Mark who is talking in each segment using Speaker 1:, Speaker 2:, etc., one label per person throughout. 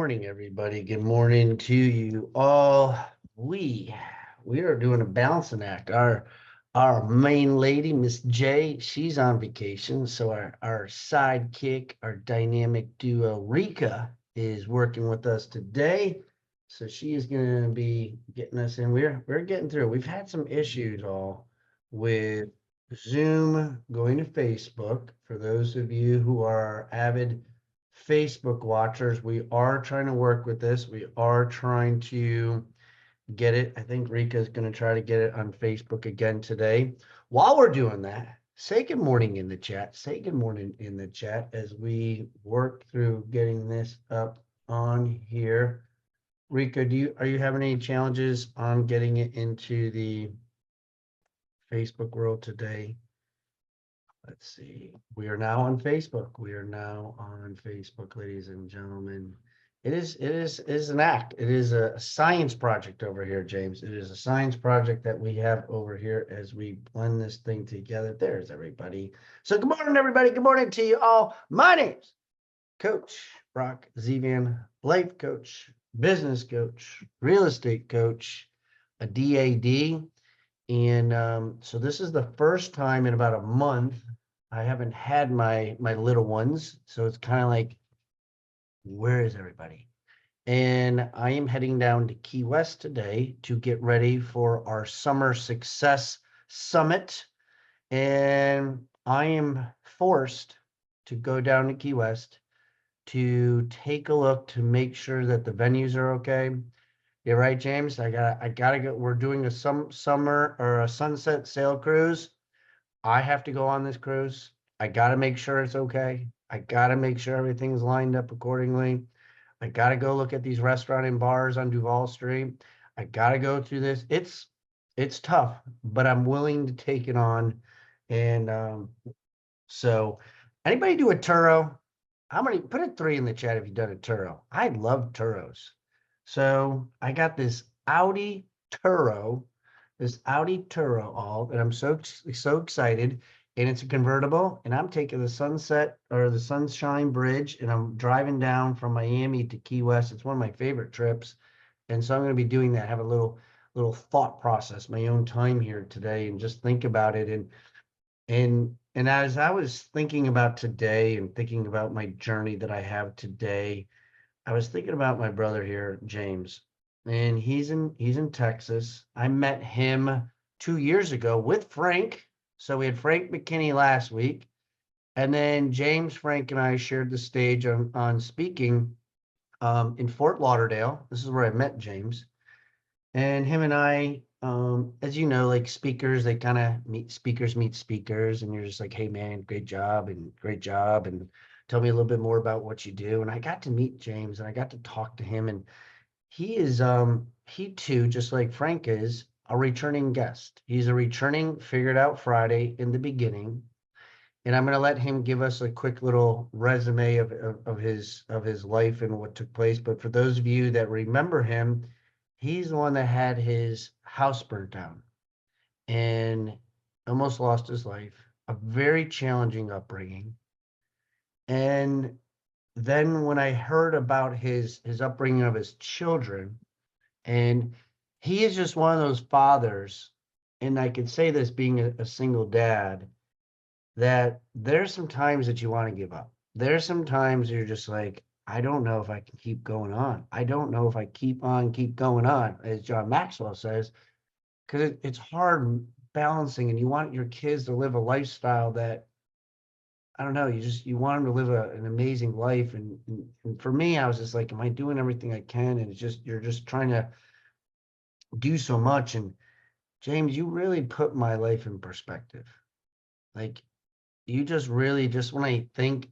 Speaker 1: morning, everybody. Good morning to you all. We we are doing a balancing act. Our main lady, Miss J, she's on vacation. So our sidekick, our dynamic duo, Rika, is working with us today. So she is going to be getting us in. We're getting through. We've had some issues all with Zoom going to Facebook. For those of you who are avid Facebook watchers, we are trying to work with this. We are trying to get it. I think Rika is going to try to get it on Facebook again today. While we're doing that, say good morning in the chat. Say good morning in the chat as we work through getting this up on here. Rika, are you having any challenges on getting it into the Facebook world today? Let's see. We are now on Facebook. We are now on Facebook, ladies and gentlemen. It is an act. It is a science project over here, James. It is a science project that we have over here as we blend this thing together. There's everybody. So good morning, everybody. Good morning to you all. My name's Coach Brock Zivan, life coach, business coach, real estate coach, a DAD. And so this is the first time in about a month I haven't had my little ones. So it's kind of like, where is everybody? And I am heading down to Key West today to get ready for our Summer Success Summit. And I am forced to go down to Key West to take a look to make sure that the venues are okay. You're right, James. I gotta go. We're doing a summer or a sunset sail cruise. I have to go on this cruise. I gotta make sure it's okay. I gotta make sure everything's lined up accordingly. I gotta go look at these restaurant and bars on Duval Street. I gotta go through this. It's tough, but I'm willing to take it on. And so anybody do a Turo? How many? Put a 3 in the chat if you've done a Turo. I love Turos. So I got this Audi Turo, all, and I'm so excited. And it's a convertible, and I'm taking the Sunset or the Sunshine Bridge, and I'm driving down from Miami to Key West. It's one of my favorite trips, and so I'm going to be doing that. Have a little thought process, my own time here today, and just think about it. And as I was thinking about today and thinking about my journey that I have today, I was thinking about my brother here, James, and he's in Texas. I met him 2 years ago with Frank. So we had Frank McKinney last week, and then James, Frank, and I shared the stage on speaking in Fort Lauderdale. This is where I met James, and him and I, as you know, like speakers, they kind of meet speakers, and you're just like, hey man, great job, and tell me a little bit more about what you do. And I got to meet James, and I got to talk to him, and he too, just like Frank is, a returning guest. He's a returning Figured Out Friday in the beginning. And I'm going to let him give us a quick little resume of his life and what took place. But for those of you that remember him, he's the one that had his house burnt down and almost lost his life. A very challenging upbringing. And then when I heard about his upbringing of his children, and he is just one of those fathers, and I could say this being a single dad, that there's some times that you want to give up. There's some times you're just like, I don't know if I can keep going on. I don't know if I keep going on, as John Maxwell says, because it's hard balancing, and you want your kids to live a lifestyle that, I don't know, you want them to live an amazing life. And for me, I was just like, am I doing everything I can? And you're just trying to do so much. And James, you really put my life in perspective. Like, you just really, just when I think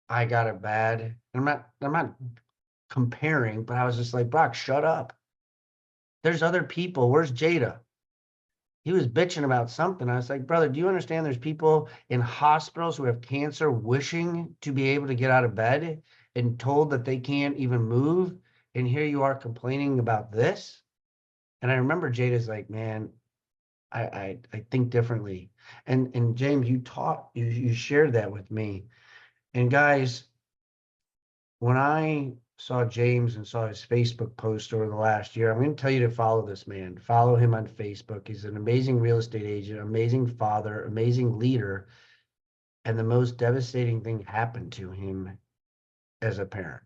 Speaker 1: I got it bad, I'm not comparing, but I was just like, Brock, shut up. There's other people. Where's Jada? He was bitching about something. I was like, brother, do you understand there's people in hospitals who have cancer wishing to be able to get out of bed and told that they can't even move? And here you are complaining about this. And I remember Jada's like, man, I think differently. And James, you shared that with me. And guys, when I saw James and saw his Facebook post over the last year. I'm going to tell you to follow this man. Follow him on Facebook. He's an amazing real estate agent, amazing father, amazing leader. And the most devastating thing happened to him as a parent.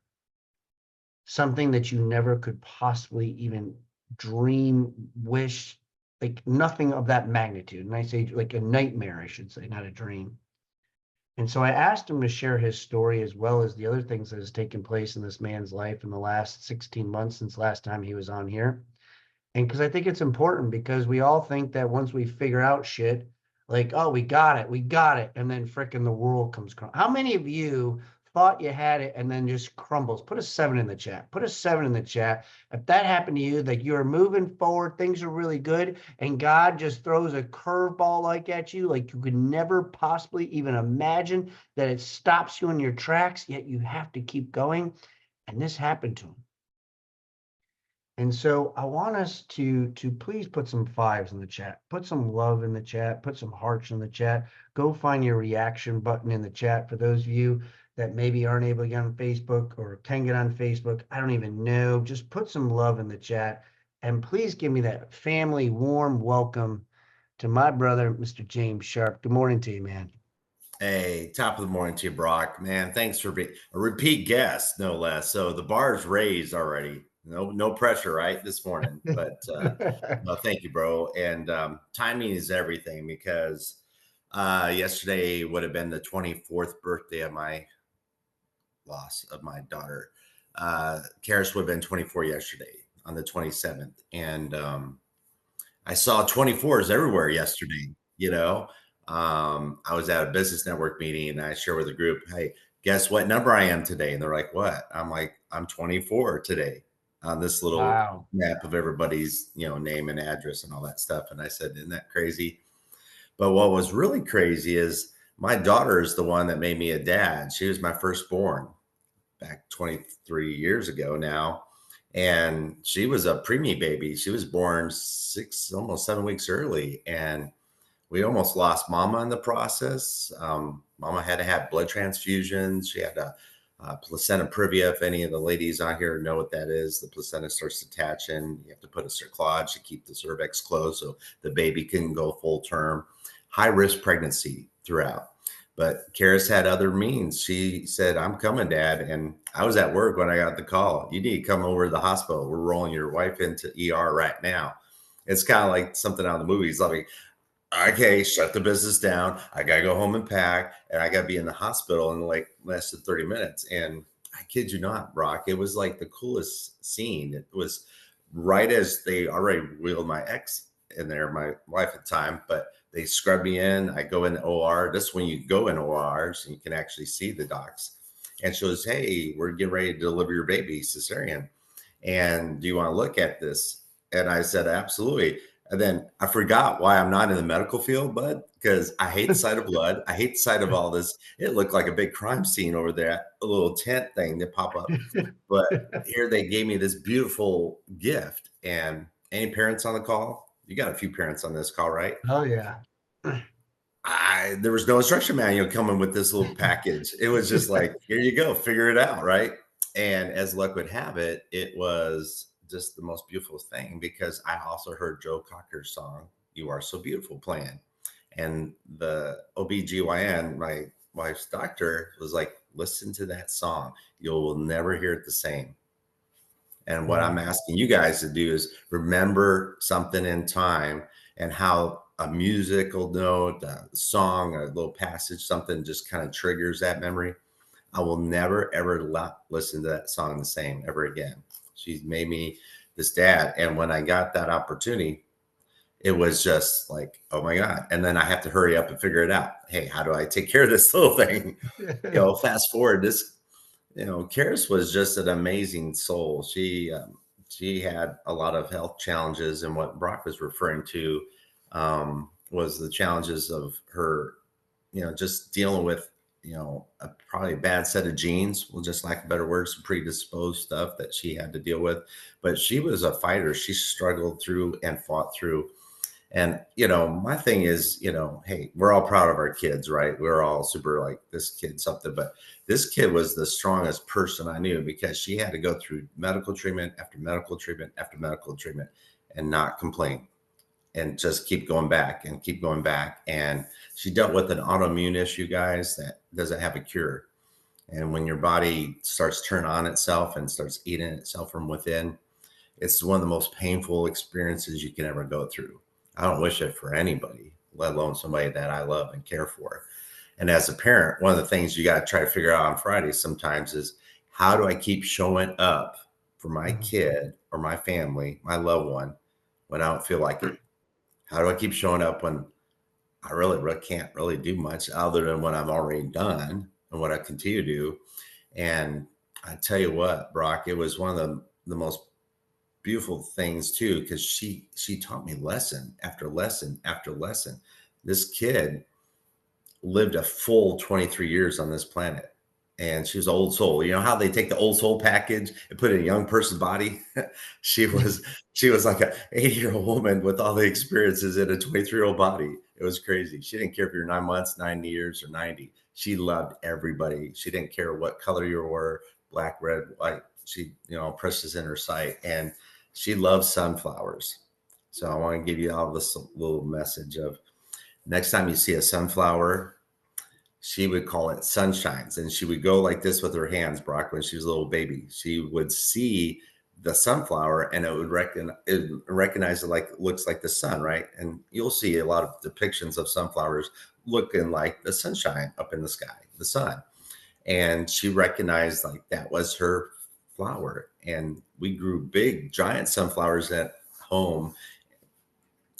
Speaker 1: Something that you never could possibly even dream, wish, like nothing of that magnitude. And I say like a nightmare, I should say, not a dream. And so I asked him to share his story as well as the other things that has taken place in this man's life in the last 16 months since last time he was on here. And because I think it's important, because we all think that once we figure out shit, like, oh, we got it. And then fricking the world comes. How many of you thought you had it and then just crumbles? Put a 7 in the chat. Put a 7 in the chat. If that happened to you, like you're moving forward, things are really good, and God just throws a curveball like at you, like you could never possibly even imagine, that it stops you in your tracks, yet you have to keep going. And this happened to him. And so I want us to please put some 5s in the chat, put some love in the chat, put some hearts in the chat. Go find your reaction button in the chat for those of you that maybe aren't able to get on Facebook or can get on Facebook. I don't even know. Just put some love in the chat, and please give me that family warm welcome to my brother, Mr. James Sharp. Good morning to you, man.
Speaker 2: Hey, top of the morning to you, Brock. Man, thanks for being a repeat guest, no less. So the bar's raised already. No pressure, right, this morning. But no, thank you, bro. And timing is everything, because yesterday would have been the 24th birthday of my loss of my daughter. Karis would have been 24 yesterday on the 27th. And I saw 24s everywhere yesterday, I was at a business network meeting and I share with the group, hey, guess what number I am today? And they're like, what? I'm like, I'm 24 today, on this little
Speaker 1: Wow.
Speaker 2: map of everybody's, name and address and all that stuff. And I said, isn't that crazy? But what was really crazy is my daughter is the one that made me a dad. She was my firstborn back 23 years ago now. And she was a preemie baby. She was born almost 7 weeks early. And we almost lost mama in the process. Mama had to have blood transfusions. She had a placenta previa. If any of the ladies on here know what that is, the placenta starts detaching. You have to put a cerclage to keep the cervix closed so the baby can go full term. High risk pregnancy throughout. But Karis had other means. She said, I'm coming, Dad. And I was at work when I got the call. You need to come over to the hospital. We're rolling your wife into ER right now. It's kind of like something out of the movies. Like, okay, shut the business down. I got to go home and pack, and I got to be in the hospital in like less than 30 minutes. And I kid you not, Brock, it was like the coolest scene. It was right as they already wheeled my ex in there, my wife at the time, but they scrubbed me in. I go in the OR. This is when you go in ORs and you can actually see the docs. And she goes, hey, we're getting ready to deliver your baby cesarean. And do you want to look at this? And I said, absolutely. And then I forgot why I'm not in the medical field, bud, because I hate the sight of blood. I hate the sight of all this. It looked like a big crime scene over there, a little tent thing that pop up. But here they gave me this beautiful gift. And any parents on the call? You got a few parents on this call, right?
Speaker 1: Oh, yeah.
Speaker 2: There was no instruction manual coming with this little package. It was just like, here you go, figure it out, right? And as luck would have it, it was just the most beautiful thing, because I also heard Joe Cocker's song, You Are So Beautiful, playing. And the OBGYN, my wife's doctor, was like, listen to that song. You will never hear it the same. And what I'm asking you guys to do is remember something in time, and how a musical note, a song, a little passage, something just kind of triggers that memory. I will never, ever listen to that song the same ever again. She's made me this dad. And when I got that opportunity, it was just like, oh my God. And then I have to hurry up and figure it out. Hey, how do I take care of this little thing? Fast forward this, Karis was just an amazing soul. She had a lot of health challenges, and what Brock was referring to was the challenges of her, just dealing with, probably a bad set of genes, well, just lack of better words, some predisposed stuff that she had to deal with. But she was a fighter. She struggled through and fought through. And, my thing is, hey, we're all proud of our kids, right? We're all super like this kid something, but this kid was the strongest person I knew because she had to go through medical treatment after medical treatment after medical treatment and not complain and just keep going back and keep going back. And she dealt with an autoimmune issue, guys, that doesn't have a cure. And when your body starts to turn on itself and starts eating itself from within, it's one of the most painful experiences you can ever go through. I don't wish it for anybody, let alone somebody that I love and care for. And as a parent, one of the things you got to try to figure out on Fridays sometimes is, how do I keep showing up for my
Speaker 1: Mhm.
Speaker 2: kid or my family, my loved one, when I don't feel like it? How do I keep showing up when I really can't really do much other than what I've already done and what I continue to do? And I tell you what, Brock, it was one of the most beautiful things too, because she taught me lesson after lesson after lesson. This kid lived a full 23 years on this planet, and she was an old soul. You know how they take the old soul package and put it in a young person's body? she was she was like a 80-year-old woman with all the experiences in a 23-year-old body. It was crazy. She didn't care if you're 9 months, 9 years, or 90. She loved everybody. She didn't care what color you were, black, red, white. She, precious in her sight. And she loves sunflowers. So I want to give you all this little message of, next time you see a sunflower, she would call it sunshines. And she would go like this with her hands, Brock, when she was a little baby. She would see the sunflower and it recognize it, like looks like the sun, right? And you'll see a lot of depictions of sunflowers looking like the sunshine up in the sky, the sun. And she recognized like that was her flower. And we grew big, giant sunflowers at home,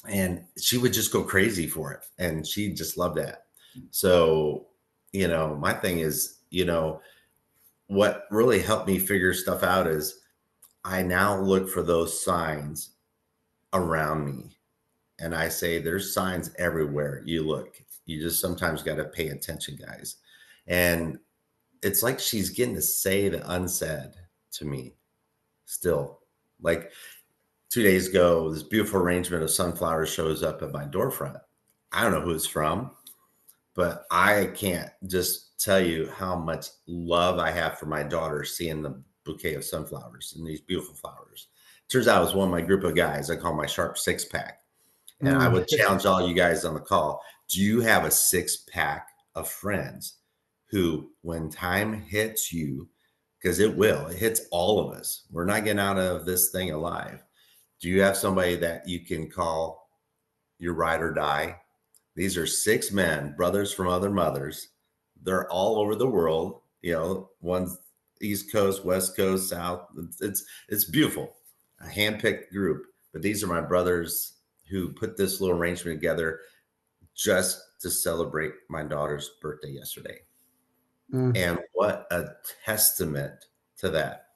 Speaker 2: and she would just go crazy for it. And she just loved that. So, my thing is, what really helped me figure stuff out is I now look for those signs around me. And I say, there's signs everywhere you look. You just sometimes got to pay attention, guys. And it's like she's getting to say the unsaid to me still. Like 2 days ago, this beautiful arrangement of sunflowers shows up at my door front. I don't know who it's from, but I can't just tell you how much love I have for my daughter seeing the bouquet of sunflowers and these beautiful flowers. Turns out it was one of my group of guys I call my sharp six pack. And I
Speaker 1: Mm.
Speaker 2: would challenge all you guys on the call. Do you have a six pack of friends who, when time hits you, because it will, it hits all of us. We're not getting out of this thing alive. Do you have somebody that you can call your ride or die? These are six men, brothers from other mothers. They're all over the world. One's East Coast, West Coast, South. It's beautiful, a handpicked group. But these are my brothers who put this little arrangement together just to celebrate my daughter's birthday yesterday.
Speaker 1: Mm.
Speaker 2: And what a testament to that.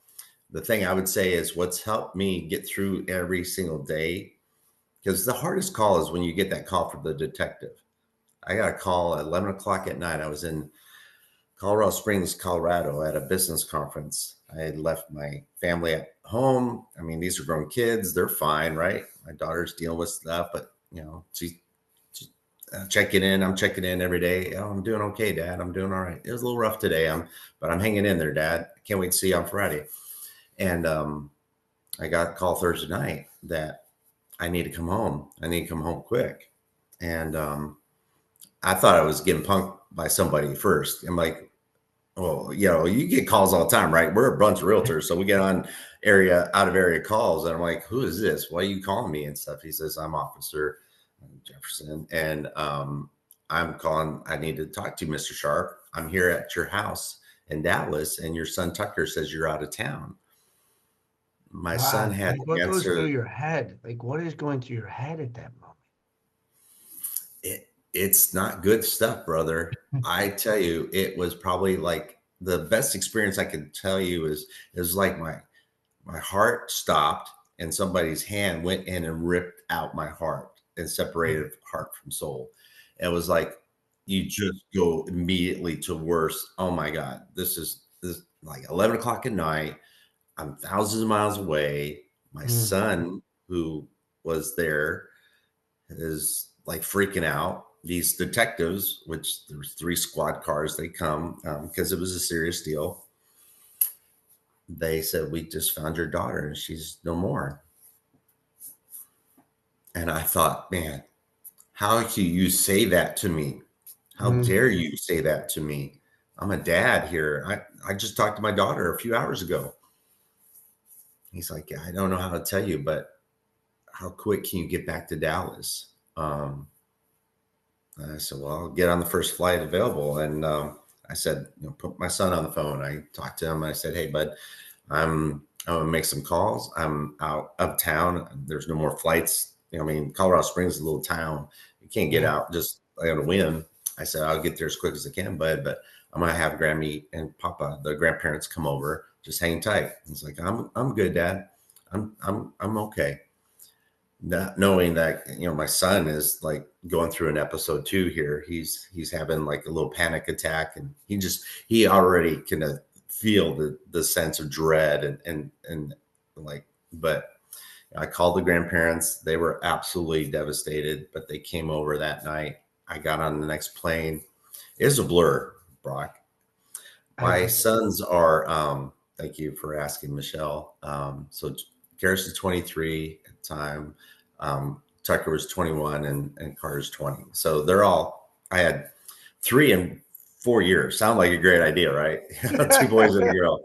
Speaker 2: The thing I would say is what's helped me get through every single day, because the hardest call is when you get that call from the detective. I got a call at 11 o'clock at night. I was in Colorado Springs, Colorado at a business conference. I had left my family at home. I mean, these are grown kids. They're fine, right? My daughter's dealing with stuff, but she's checking in. I'm checking in every day. Oh, I'm doing okay, Dad. I'm doing all right. It was a little rough today. But I'm hanging in there, Dad. I can't wait to see you on Friday. And I got a call Thursday night that I need to come home. I need to come home quick. And I thought I was getting punked by somebody first. I'm like, oh, you get calls all the time, right? We're a bunch of realtors, so we get on out of area calls, and I'm like, who is this? Why are you calling me and stuff? He says, I'm Officer Jefferson, and I'm calling. I need to talk to you, Mr. Sharp. I'm here at your house in Dallas, and your son Tucker says you're out of town. My son
Speaker 1: God,
Speaker 2: had
Speaker 1: like
Speaker 2: to
Speaker 1: what goes through
Speaker 2: answer.
Speaker 1: your head? Like what is going through your head at that moment?
Speaker 2: It's not good stuff, brother. I tell you, it was probably like the best experience I could tell you is it was like my heart stopped and somebody's hand went in and ripped out my heart and separated heart from soul. It was like you just go immediately to worse. Oh my God, this like 11 o'clock at night. I'm thousands of miles away. My
Speaker 1: Mm.
Speaker 2: son, who was there, is like freaking out. These detectives, which there's 3 squad cars, they come because it was a serious deal. They said, we just found your daughter and she's no more. And I thought, man, how can you say that to me? How
Speaker 1: Mm.
Speaker 2: dare you say that to me? I'm a dad here. I just talked to my daughter a few hours ago. He's like, yeah, I don't know how to tell you, but how quick can you get back to Dallas? And I said, well, I'll get on the first flight available. And I said, put my son on the phone. I talked to him. I said, hey, bud, I'm going to make some calls. I'm out of town. There's no more flights. I mean, Colorado Springs is a little town. You can't get
Speaker 1: Yeah.
Speaker 2: out just on a whim. I said, I'll get there as quick as I can, bud, but I'm going to have Grammy and Papa, the grandparents, come over. Just hang tight. He's like, I'm good, Dad. I'm okay. Not knowing that my son is like going through an episode 2 here. He's having like a little panic attack, and he already can feel the sense of dread and like. But I called the grandparents. They were absolutely devastated, but they came over that night. I got on the next plane. It was a blur, Brock.
Speaker 1: I
Speaker 2: My
Speaker 1: bet.
Speaker 2: sons are thank you for asking, Michelle. So Garrett's is 23 at the time. Tucker was 21 and Carter's 20. So I had 3 in 4 years. Sound like a great idea, right? 2 boys and a girl.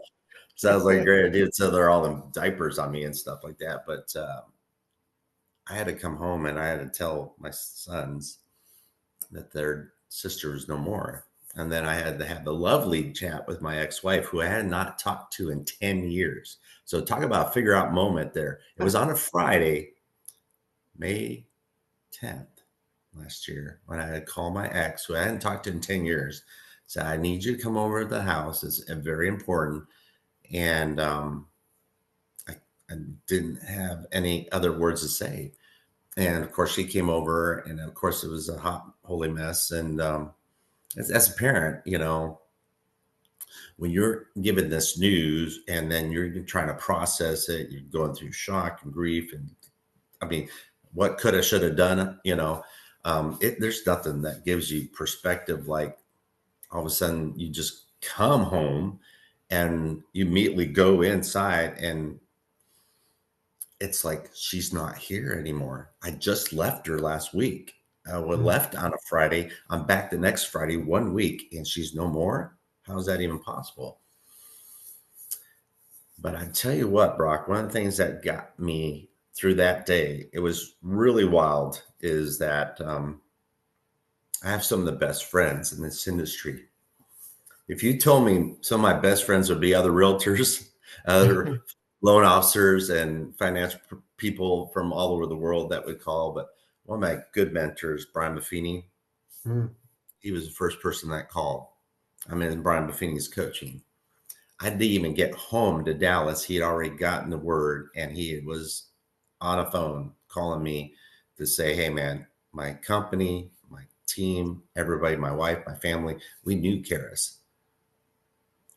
Speaker 2: Sounds like a great idea. So they're all in diapers on me and stuff like that. But I had to come home and I had to tell my sons that their sister was no more. And then I had to have the lovely chat with my ex-wife, who I had not talked to in 10 years. So talk about a figure out moment there. It was on a Friday, May 10th last year, when I had called my ex, who I hadn't talked to in 10 years, said, I need you to come over to the house. It's very important. And I didn't have any other words to say. And of course, she came over, and of course, it was a hot, holy mess. And as a parent, when you're given this news and then you're trying to process it, you're going through shock and grief. And I mean, what could have, should have done, there's nothing that gives you perspective. Like all of a sudden you just come home and you immediately go inside and it's like, she's not here anymore. I just left her last week. I was
Speaker 1: Mm.
Speaker 2: left on a Friday. I'm back the next Friday, 1 week, and she's no more. How is that even possible? But I tell you what, Brock, one of the things that got me through that day, it was really wild, is that I have some of the best friends in this industry. If you told me some of my best friends would be other realtors, other loan officers, and financial people from all over the world that would call, but one of my good mentors, Brian Buffini,
Speaker 1: Mm.
Speaker 2: he was the first person that called. I'm in Brian Buffini's coaching. I didn't even get home to Dallas. He had already gotten the word, and he was on a phone calling me to say, hey, man, my company, my team, everybody, my wife, my family, we knew Karis.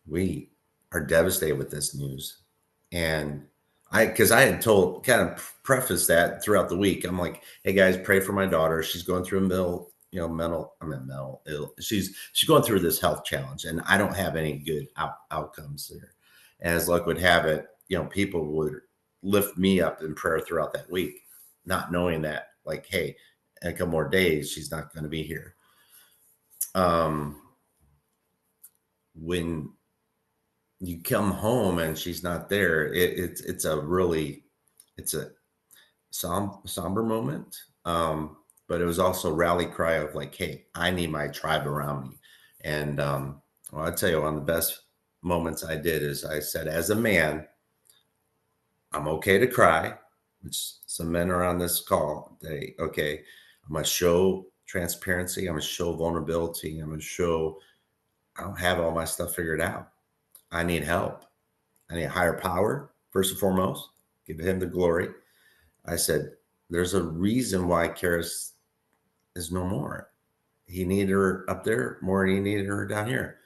Speaker 2: We are devastated with this news. And because I had kind of prefaced that throughout the week. I'm like, hey guys, pray for my daughter. She's going through mental ill. She's going through this health challenge, and I don't have any good outcomes there. And as luck would have it, people would lift me up in prayer throughout that week, not knowing that, like, hey, in a couple more days, she's not going to be here. When you come home and she's not there, it's a somber moment. But it was also a rally cry of like, hey, I need my tribe around me. And well, I'll tell you, one of the best moments I did is I said, as a man, I'm okay to cry, which some men are on this call. Okay, I'm going to show transparency. I'm going to show vulnerability. I'm going to show I don't have all my stuff figured out. I need help. I need a higher power, first and foremost. Give him the glory. I said, there's a reason why Karis is no more. He needed her up there more than he needed her down here.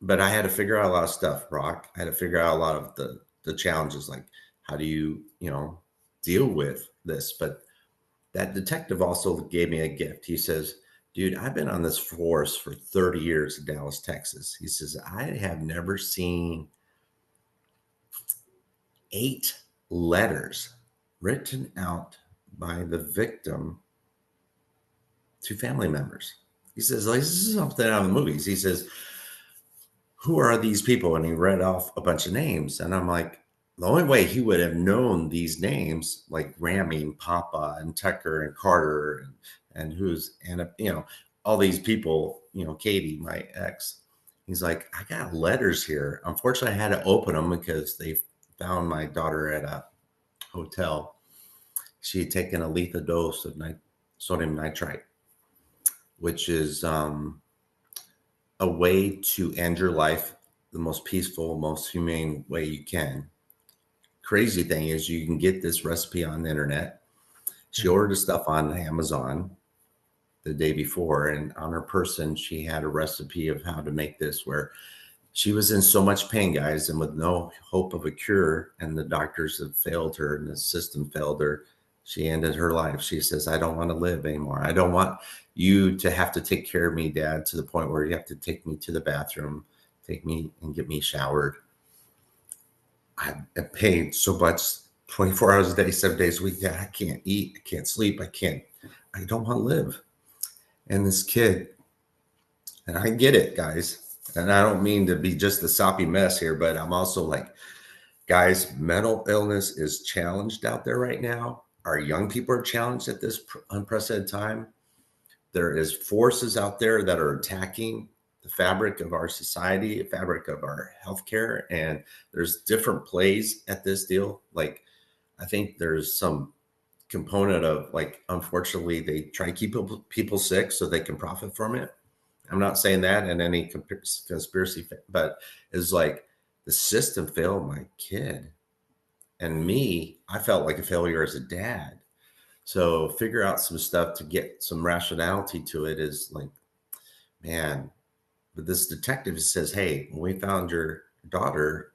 Speaker 2: But I had to figure out a lot of stuff, Brock. I had to figure out a lot of the challenges, like how do you, deal with this, but that detective also gave me a gift. He says, dude, I've been on this force for 30 years in Dallas, Texas. He says, I have never seen 8 letters written out by the victim to family members. He says, like, this is something out of the movies. He says, who are these people? And he read off a bunch of names. And I'm like, the only way he would have known these names, like Grammy and Papa and Tucker and Carter and who's, and, all these people, Katie, my ex, he's like, I got letters here. Unfortunately, I had to open them because they found my daughter at a hotel. She had taken a lethal dose of sodium nitrite, which is a way to end your life the most peaceful, most humane way you can. Crazy thing is, you can get this recipe on the internet. She ordered the stuff on Amazon the day before, and on her person, she had a recipe of how to make this, where she was in so much pain, guys, and with no hope of a cure, and the doctors have failed her and the system failed her. She ended her life. She says, I don't want to live anymore. I don't want you to have to take care of me, Dad, to the point where you have to take me to the bathroom, take me and get me showered. I paid so much, 24 hours a day, 7 days a week. Dad, I can't eat. I can't sleep. I don't want to live. And this kid, and I get it, guys. And I don't mean to be just a soppy mess here, but I'm also like, guys, mental illness is challenged out there right now. Our young people are challenged at this unprecedented time. There is forces out there that are attacking the fabric of our society, the fabric of our healthcare, and there's different plays at this deal. Like, I think there's some component of, like, unfortunately, they try to keep people sick so they can profit from it. I'm not saying that in any conspiracy, but it's like the system failed my kid. And me, I felt like a failure as a dad. So figure out some stuff to get some rationality to it is like, man, but this detective says, hey, when we found your daughter,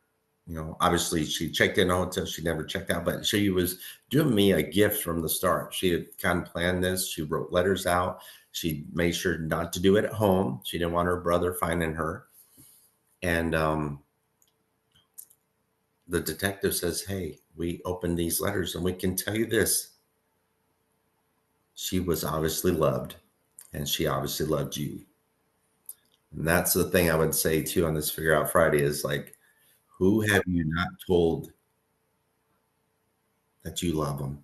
Speaker 2: obviously she checked in a hotel, she never checked out, but she was doing me a gift from the start. She had kind of planned this. She wrote letters out. She made sure not to do it at home. She didn't want her brother finding her. And the detective says, hey, we opened these letters and we can tell you this. She was obviously loved, and she obviously loved you. And that's the thing I would say too on this Figure Out Friday is like, who have you not told that you love them?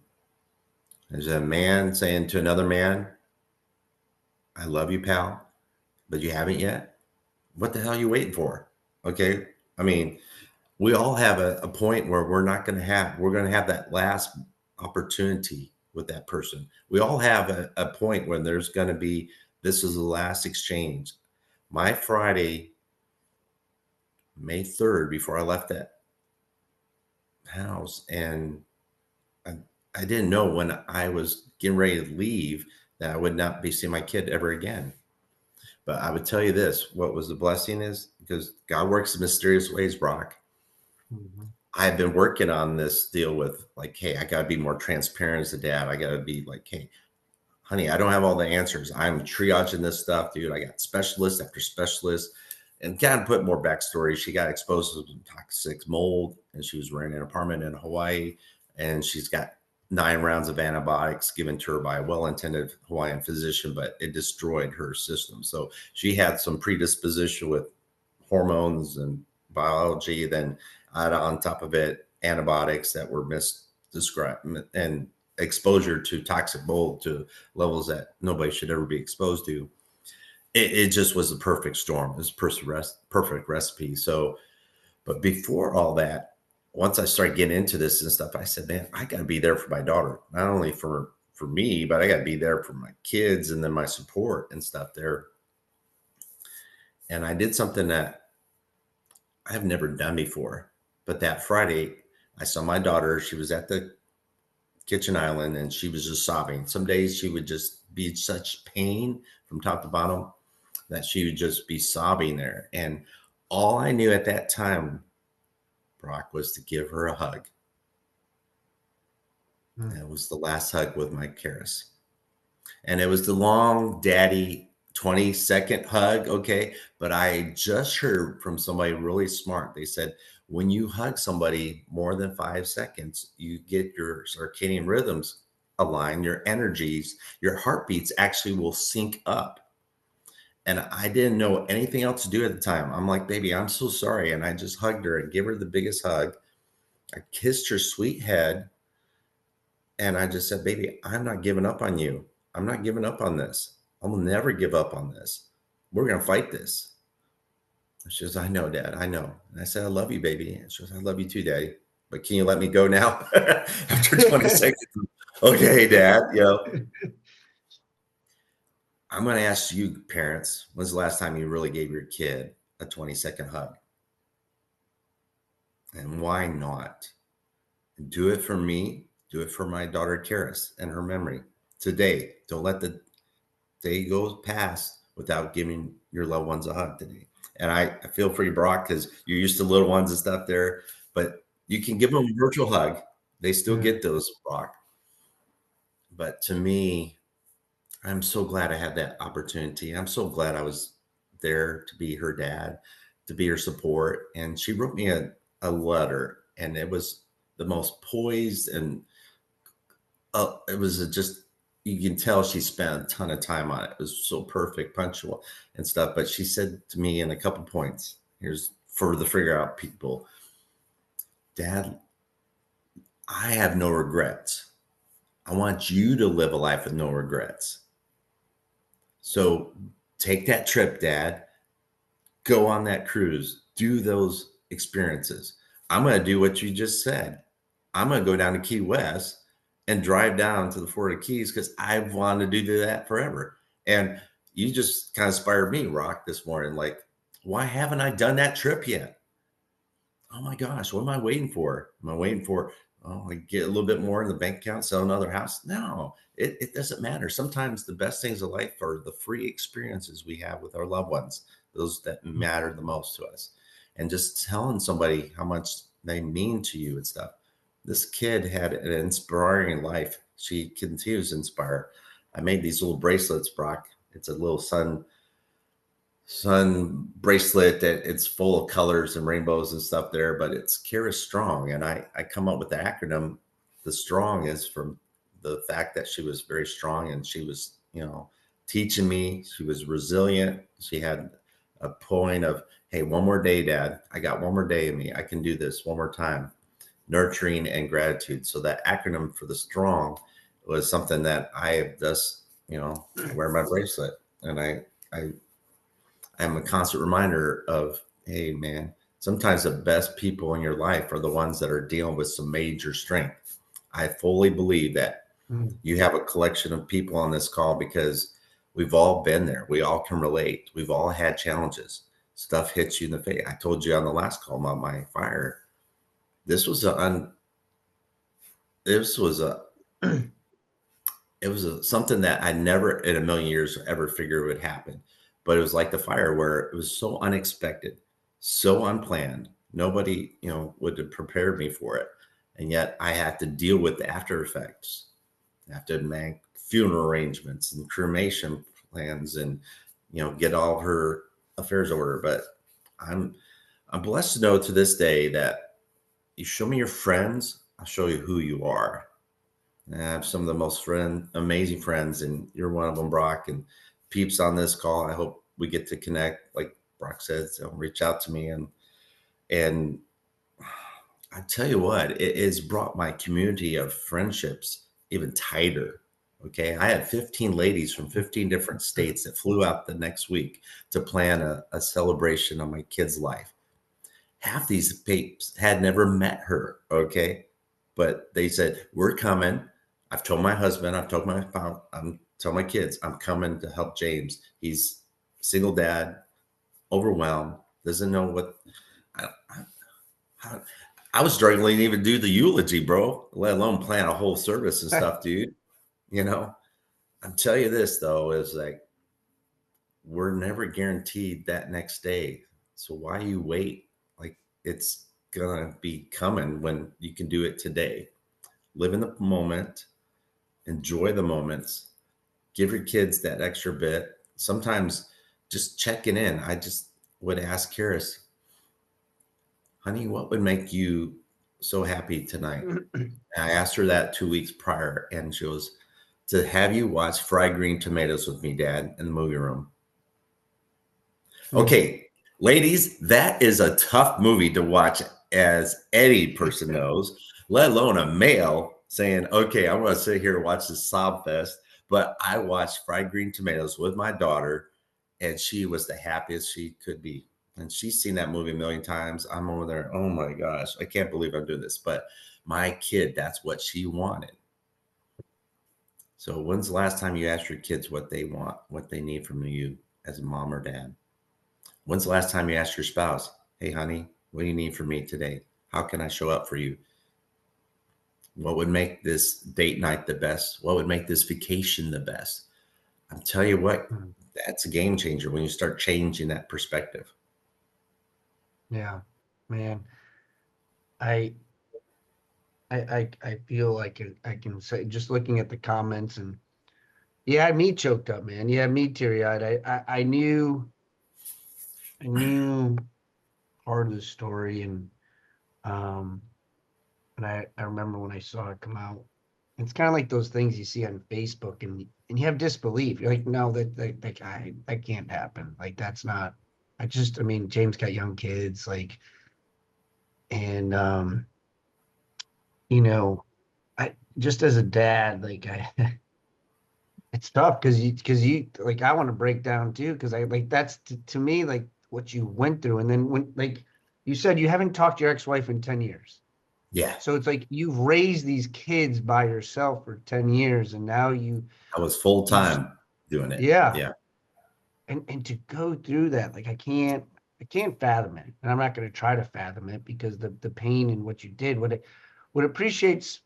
Speaker 2: There's a man saying to another man, I love you, pal, but you haven't yet. What the hell are you waiting for? Okay. I mean, we all have a point where we're going to have that last opportunity with that person. We all have a point when there's going to be, this is the last exchange. My Friday, May 3rd, before I left that house, and I didn't know when I was getting ready to leave that I would not be seeing my kid ever again. But I would tell you this, what was the blessing is, because God works in mysterious ways, Brock. Mm-hmm. I've been working on this deal with like, hey, I got to be more transparent as a dad. I got to be like, hey, honey, I don't have all the answers. I'm triaging this stuff, dude. I got specialist after specialist. And kind of put more backstory. She got exposed to some toxic mold, and she was renting an apartment in Hawaii, and she's got 9 rounds of antibiotics given to her by a well-intended Hawaiian physician, but it destroyed her system. So she had some predisposition with hormones and biology. Then add on top of it antibiotics that were misdescribed and exposure to toxic mold to levels that nobody should ever be exposed to. It just was a perfect storm. It was perfect recipe. So, but before all that, once I started getting into this and stuff, I said, man, I got to be there for my daughter, not only for me, but I got to be there for my kids and then my support and stuff there. And I did something that I've never done before. But that Friday, I saw my daughter. She was at the kitchen island and she was just sobbing. Some days she would just be in such pain from top to bottom that she would just be sobbing there. And all I knew at that time, Brock, was to give her a hug.
Speaker 1: Mm.
Speaker 2: And it was the last hug with my Karis. And it was the long daddy 20-second hug. Okay. But I just heard from somebody really smart. They said, when you hug somebody more than 5 seconds, you get your circadian rhythms aligned, your energies, your heartbeats actually will sync up. And I didn't know anything else to do at the time. I'm like, baby, I'm so sorry. And I just hugged her and gave her the biggest hug. I kissed her sweet head. And I just said, baby, I'm not giving up on you. I'm not giving up on this. I will never give up on this. We're going to fight this. And she goes, I know, Dad. I know. And I said, I love you, baby. And she goes, I love you too, Daddy. But can you let me go now? After 20 seconds. Okay, Dad. I'm going to ask you, parents, when's the last time you really gave your kid a 20-second hug? And why not? Do it for me. Do it for my daughter, Karis, and her memory today. Don't let the day go past without giving your loved ones a hug today. And I feel for you, Brock, because you're used to little ones and stuff there, but you can give them a virtual hug. They still
Speaker 1: Yeah.
Speaker 2: get those, Brock. But to me, I'm so glad I had that opportunity. I'm so glad I was there to be her dad, to be her support. And she wrote me a letter, and it was the most poised, and it was just, you can tell she spent a ton of time on it. It was so perfect, punctual and stuff. But she said to me in a couple points, here's for the figure out people, Dad, I have no regrets. I want you to live a life with no regrets. So take that trip, Dad. Go on that cruise. Do those experiences. I'm going to do what you just said. I'm going to go down to Key West and drive down to the Florida Keys because I've wanted to do that forever. And you just kind of inspired me, Rock, this morning. Like, why haven't I done that trip yet? Oh my gosh, what am I waiting for? Am I waiting for, oh, I get a little bit more in the bank account, sell another house? No, it doesn't matter. Sometimes the best things of life are the free experiences we have with our loved ones, those that matter the most to us. And just telling somebody how much they mean to you and stuff. This kid had an inspiring life. She continues to inspire. I made these little bracelets, Brock. It's a little sun bracelet that it's full of colors and rainbows and stuff there, but it's Kara Strong. And I come up with the acronym. The strong is from the fact that she was very strong, and she was, teaching me. She was resilient. She had a point of, hey, one more day, Dad. I got one more day in me. I can do this one more time. Nurturing and gratitude. So that acronym for the strong was something that I have just, I wear my bracelet, and I I'm a constant reminder of, hey, man, sometimes the best people in your life are the ones that are dealing with some major strength. I fully believe that
Speaker 1: Mm.
Speaker 2: you have a collection of people on this call because we've all been there. We all can relate. We've all had challenges. Stuff hits you in the face. I told you on the last call about my fire. This was this was a it was something that I never in a million years ever figured would happen. But it was like the fire where it was so unexpected, so unplanned. Nobody, would have prepared me for it. And yet I had to deal with the after effects. I have to make funeral arrangements and cremation plans and, get all her affairs order. But I'm I'm blessed to know to this day that you show me your friends, I'll show you who you are. And I have some of the most amazing friends, and you're one of them, Brock. And peeps on this call, I hope we get to connect. Like Brock said, so reach out to me, and I tell you what, it has brought my community of friendships even tighter. Okay, I had 15 ladies from 15 different states that flew out the next week to plan a celebration of my kid's life. Half these peeps had never met her. Okay, but they said, we're coming. I've told my husband, I'm telling my kids, I'm coming to help James. He's single dad, overwhelmed, doesn't know what. I, I was struggling to even do the eulogy, bro, let alone plan a whole service and stuff, dude. You know, I'm telling you this though, is like, we're never guaranteed that next day. So why you wait? Like, it's gonna be coming when you can do it today. live in the moment, enjoy the moments, give your kids that extra bit. Sometimes just checking in. I just would ask Karis, honey, what would make you so happy tonight? And I asked her that 2 weeks prior, and she goes, to have you watch Fried Green Tomatoes with me, Dad, in the movie room. Okay, ladies, that is a tough movie to watch, as any person knows, let alone a male saying, okay, I'm going to sit here and watch this sob fest. But I watched Fried Green Tomatoes with my daughter, and she was the happiest she could be. And she's seen that movie a million times. I'm over there, oh my gosh, I can't believe I'm doing this. But my kid, that's what she wanted. So when's the last time you asked your kids what they want, what they need from you as a mom or dad? When's the last time you asked your spouse, hey, honey, what do you need from me today? How can I show up for you? What would make this date night the best? What would make this vacation the best? I'm telling you what, that's a game changer when you start changing that perspective.
Speaker 1: Yeah, man. I feel like I can say, just looking at the comments, and you had me choked up, man. You had me teary eyed. I knew part of the story, and I remember when I saw it come out. It's kind of like those things you see on Facebook, and you have disbelief. You're like, no, that can't happen. Like, that's not. I mean, James got young kids, like, and you know, I just as a dad, like, it's tough because you like, I want to break down too, because I like, that's to me like what you went through, and then when, like you said, you haven't talked to your ex-wife in 10 years.
Speaker 2: Yeah.
Speaker 1: So it's like you've raised these kids by yourself for 10 years, and now
Speaker 2: I was full time doing it.
Speaker 1: yeah.
Speaker 2: Yeah.
Speaker 1: And to go through that, like, I can't fathom it. And I'm not going to try to fathom it, because the pain and what you did, what appreciates,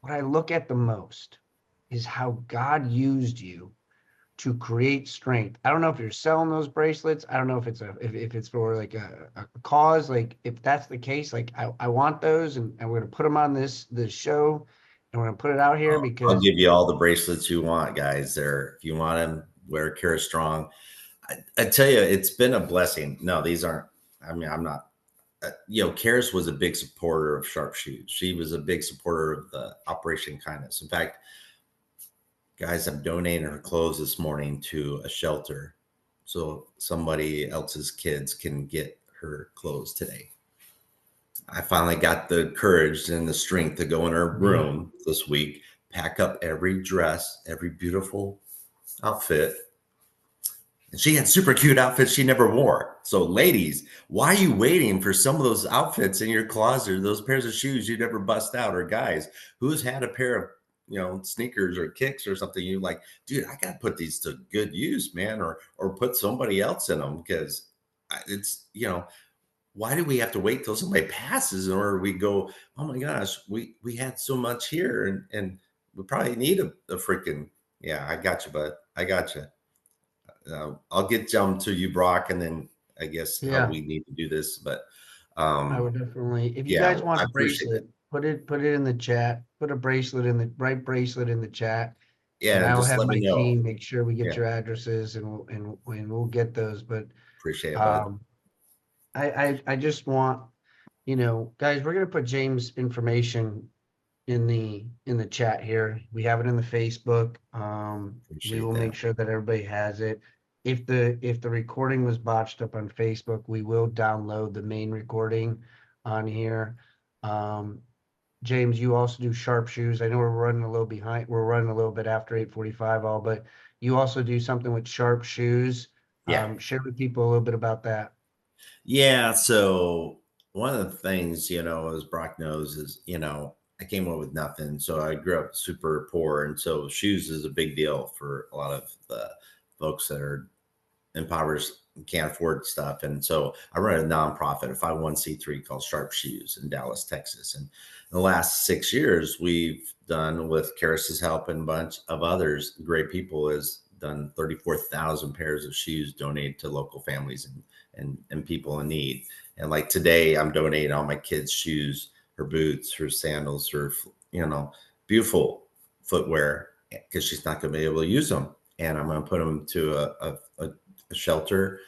Speaker 1: what I look at the most is how God used you to create strength. I don't know if you're selling those bracelets. I don't know if it's if it's for like a cause. Like, if that's the case, like, I want those, and we're gonna put them on this show, and we're gonna put it out here,
Speaker 2: I'll
Speaker 1: because
Speaker 2: give you all the bracelets you want, guys. There, if you want them, wear Kara Strong. I tell you, it's been a blessing. No, these aren't. I mean, I'm not. Karis was a big supporter of Sharp Shoes. She was a big supporter of the Operation Kindness. In fact, guys, I'm donating her clothes this morning to a shelter so somebody else's kids can get her clothes today. I finally got the courage and the strength to go in her room this week, pack up every dress, every beautiful outfit. And she had super cute outfits she never wore. So, ladies, why are you waiting for some of those outfits in your closet, or those pairs of shoes you never bust out? Or guys, who's had a pair of sneakers or kicks or something? You like, dude, I got to put these to good use, man, or put somebody else in them, because it's why do we have to wait till somebody passes in order we go, oh my gosh, we had so much here, and we probably need a freaking I got you, bud. I got you. I'll get them to you, Brock, and then I guess how we need to do this. But
Speaker 1: I would definitely, if you guys want
Speaker 2: I
Speaker 1: a
Speaker 2: appreciate
Speaker 1: bracelet,
Speaker 2: it.
Speaker 1: put it in the chat. Put a bracelet in the right bracelet in the chat, and
Speaker 2: Yeah,
Speaker 1: I will
Speaker 2: just
Speaker 1: have
Speaker 2: let me
Speaker 1: my
Speaker 2: know.
Speaker 1: team make sure we get
Speaker 2: Yeah,
Speaker 1: your addresses, and we'll get those. But
Speaker 2: appreciate it, bud.
Speaker 1: um, I just want, guys, we're gonna put James' information in the chat here. We have it in the Facebook. We
Speaker 2: Appreciate
Speaker 1: will make
Speaker 2: that.
Speaker 1: sure that everybody has it. If the recording was botched up on Facebook, we will download the main recording on here. James, you also do Sharp Shoes. I know we're running a little behind. We're running a little bit after 8:45 all, but you also do something with Sharp Shoes.
Speaker 2: Yeah.
Speaker 1: Share with people a little bit about that.
Speaker 2: Yeah. So one of the things, as Brock knows, is, I came up with nothing. So I grew up super poor. And so shoes is a big deal for a lot of the folks that are impoverished and can't afford stuff. And so I run a nonprofit, a 501c3 called Sharp Shoes in Dallas, Texas. And in the last 6 years, we've done, with Karis's help and a bunch of others, great people, has done 34,000 pairs of shoes donated to local families and people in need. And like today, I'm donating all my kids' shoes, her boots, her sandals, her beautiful footwear because she's not going to be able to use them. And I'm going to put them to a shelter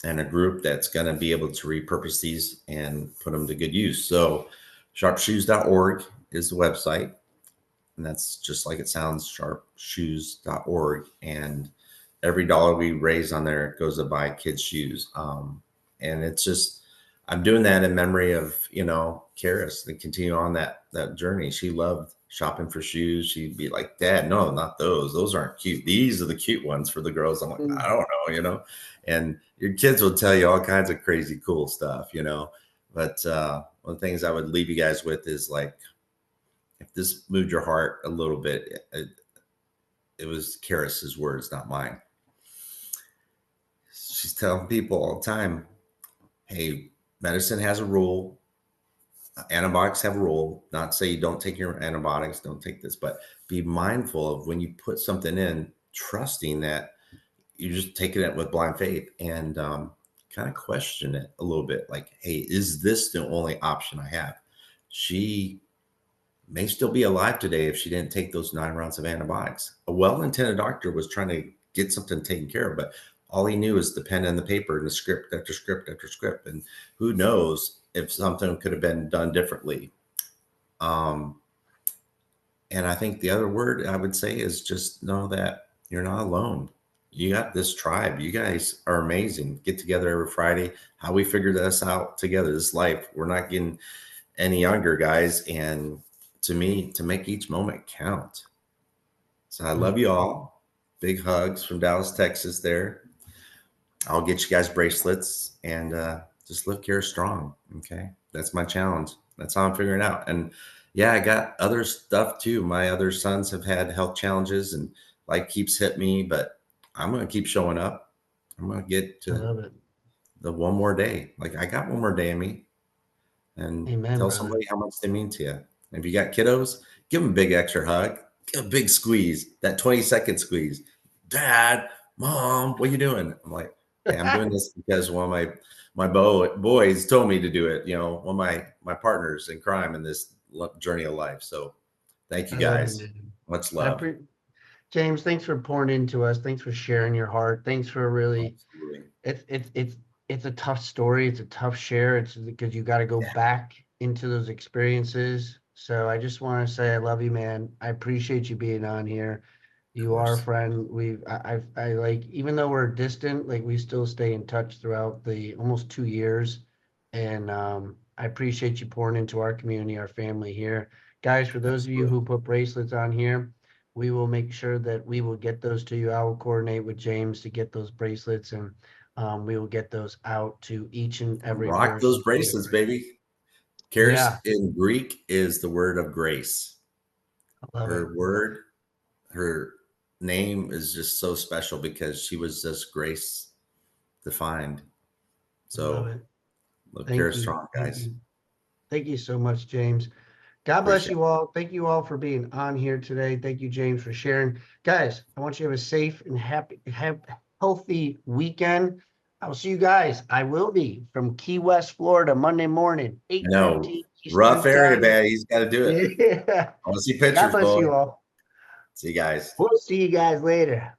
Speaker 2: and a group that's going to be able to repurpose these and put them to good use. So sharpshoes.org is the website. And that's just like it sounds, sharpshoes.org. And every dollar we raise on there goes to buy kids shoes. And it's just, I'm doing that in memory of, Karis, and continue on that journey. She loved shopping for shoes. She'd be like, Dad, no, not those. Those aren't cute. These are the cute ones for the girls. I'm like, I don't know, and your kids will tell you all kinds of crazy, cool stuff, But one of the things I would leave you guys with is like, if this moved your heart a little bit, it was Karis's words, not mine. She's telling people all the time, hey, medicine has a rule. Antibiotics have a rule. Not say you don't take your antibiotics, don't take this, but be mindful of when you put something in, trusting that you're just taking it with blind faith and kind of question it a little bit. Like, hey, is this the only option I have? She may still be alive today if she didn't take those 9 rounds of antibiotics. A well-intended doctor was trying to get something taken care of, but all he knew was the pen and the paper and the script after script after script. And who knows if something could have been done differently. And I think the other word I would say is just know that you're not alone. You got this tribe. You guys are amazing. Get together every Friday. How we figure this out together, this life. We're not getting any younger, guys. And to me, to make each moment count. So I love you all. Big hugs from Dallas, Texas there. I'll get you guys bracelets and just live Karis strong. Okay. That's my challenge. That's how I'm figuring it out. And yeah, I got other stuff too. My other sons have had health challenges and life keeps hitting me, but I'm going to keep showing up. I'm going to get to the one more day. Like I got one more day in me, and tell somebody how much they mean to you. And if you got kiddos, give them a big extra hug, give a big squeeze, that 20-second squeeze. Dad, Mom, what are you doing? I'm like, hey, I'm doing this because one of my boys told me to do it. One of my partners in crime in this journey of life. So thank you guys. Much love.
Speaker 1: James, thanks for pouring into us. Thanks for sharing your heart. Thanks for really, it's a tough story. It's a tough share. It's because you got to go back into those experiences. So I just want to say, I love you, man. I appreciate you being on here. You are a friend. I like, even though we're distant, like we still stay in touch throughout the almost 2 years. And I appreciate you pouring into our community, our family here. Guys, for those of you who put bracelets on here, we will make sure that we will get those to you. I will coordinate with James to get those bracelets, and we will get those out to each and every person.
Speaker 2: Rock those bracelets, baby. Karis in Greek is the word of grace. Her name is just so special because she was just grace defined. So look, Karis strong, guys.
Speaker 1: Thank you so much, James. God bless you all. Thank you all for being on here today. Thank you, James, for sharing. Guys, I want you to have a safe and healthy weekend. I will see you guys. I will be from Key West, Florida, Monday morning, 8:15.
Speaker 2: Rough area, man. He's got to do it. I want to see pictures.
Speaker 1: God bless you all.
Speaker 2: See you guys.
Speaker 1: We'll see you guys later.